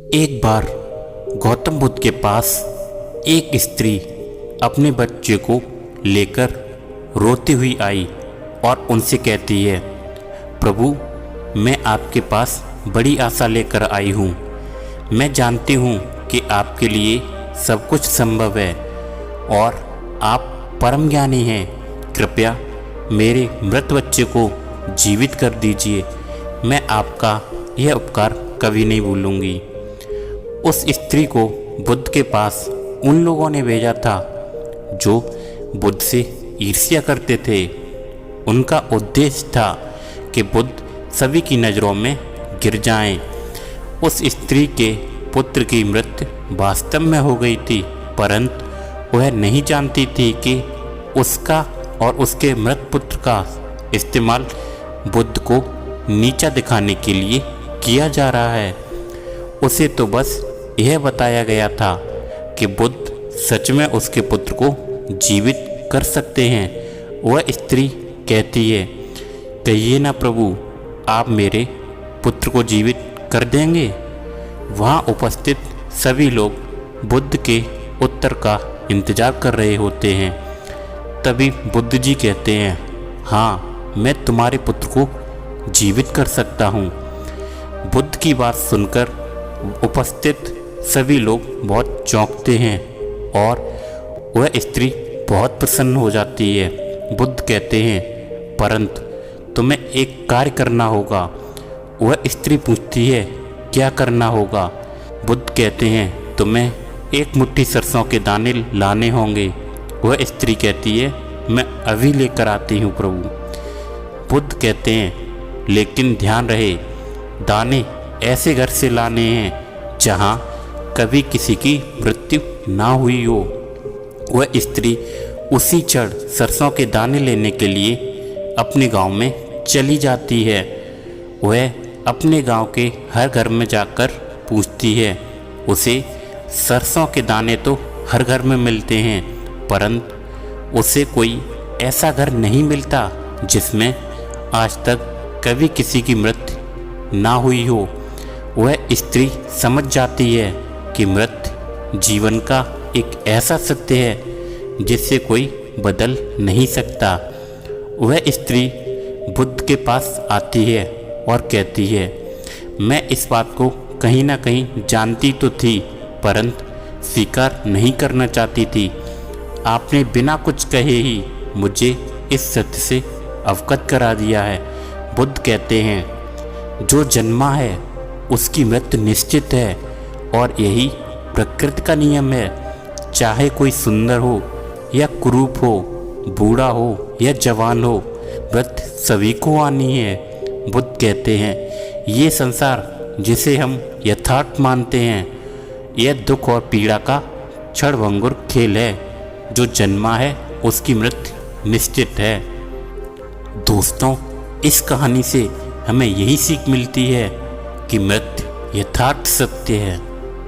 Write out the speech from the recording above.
एक बार गौतम बुद्ध के पास एक स्त्री अपने बच्चे को लेकर रोती हुई आई और उनसे कहती है, प्रभु, मैं आपके पास बड़ी आशा लेकर आई हूँ। मैं जानती हूँ कि आपके लिए सब कुछ संभव है और आप परम ज्ञानी हैं। कृपया मेरे मृत बच्चे को जीवित कर दीजिए। मैं आपका यह उपकार कभी नहीं भूलूंगी। उस स्त्री को बुद्ध के पास उन लोगों ने भेजा था जो बुद्ध से ईर्ष्या करते थे। उनका उद्देश्य था कि बुद्ध सभी की नज़रों में गिर जाएं। उस स्त्री के पुत्र की मृत्यु वास्तव में हो गई थी, परंतु वह नहीं जानती थी कि उसका और उसके मृत पुत्र का इस्तेमाल बुद्ध को नीचा दिखाने के लिए किया जा रहा है। उसे तो बस यह बताया गया था कि बुद्ध सच में उसके पुत्र को जीवित कर सकते हैं। वह स्त्री कहती है, कहिए ना प्रभु, आप मेरे पुत्र को जीवित कर देंगे। वहाँ उपस्थित सभी लोग बुद्ध के उत्तर का इंतज़ार कर रहे होते हैं। तभी बुद्ध जी कहते हैं, हाँ, मैं तुम्हारे पुत्र को जीवित कर सकता हूँ। बुद्ध की बात सुनकर उपस्थित सभी लोग बहुत चौंकते हैं और वह स्त्री बहुत प्रसन्न हो जाती है। बुद्ध कहते हैं, परंतु तुम्हें एक कार्य करना होगा। वह स्त्री पूछती है, क्या करना होगा? बुद्ध कहते हैं, तुम्हें एक मुट्ठी सरसों के दाने लाने होंगे। वह स्त्री कहती है, मैं अभी लेकर आती हूँ प्रभु। बुद्ध कहते हैं, लेकिन ध्यान रहे, दाने ऐसे घर से लाने हैं जहाँ कभी किसी की मृत्यु ना हुई हो। वह स्त्री उसी क्षण सरसों के दाने लेने के लिए अपने गांव में चली जाती है। वह अपने गांव के हर घर में जाकर पूछती है। उसे सरसों के दाने तो हर घर में मिलते हैं, परंतु उसे कोई ऐसा घर नहीं मिलता जिसमें आज तक कभी किसी की मृत्यु ना हुई हो। वह स्त्री समझ जाती है कि मृत्यु जीवन का एक ऐसा सत्य है जिससे कोई बदल नहीं सकता। वह स्त्री बुद्ध के पास आती है और कहती है, मैं इस बात को कहीं ना कहीं जानती तो थी, परंतु स्वीकार नहीं करना चाहती थी। आपने बिना कुछ कहे ही मुझे इस सत्य से अवगत करा दिया है। बुद्ध कहते हैं, जो जन्मा है उसकी मृत्यु निश्चित है और यही प्रकृति का नियम है। चाहे कोई सुंदर हो या कुरूप हो, बूढ़ा हो या जवान हो, मृत्यु सभी को आनी है। बुद्ध कहते हैं, ये संसार जिसे हम यथार्थ मानते हैं, यह दुख और पीड़ा का क्षणभंगुर खेल है। जो जन्मा है उसकी मृत्यु निश्चित है। दोस्तों, इस कहानी से हमें यही सीख मिलती है कि मृत्यु यथार्थ सत्य है।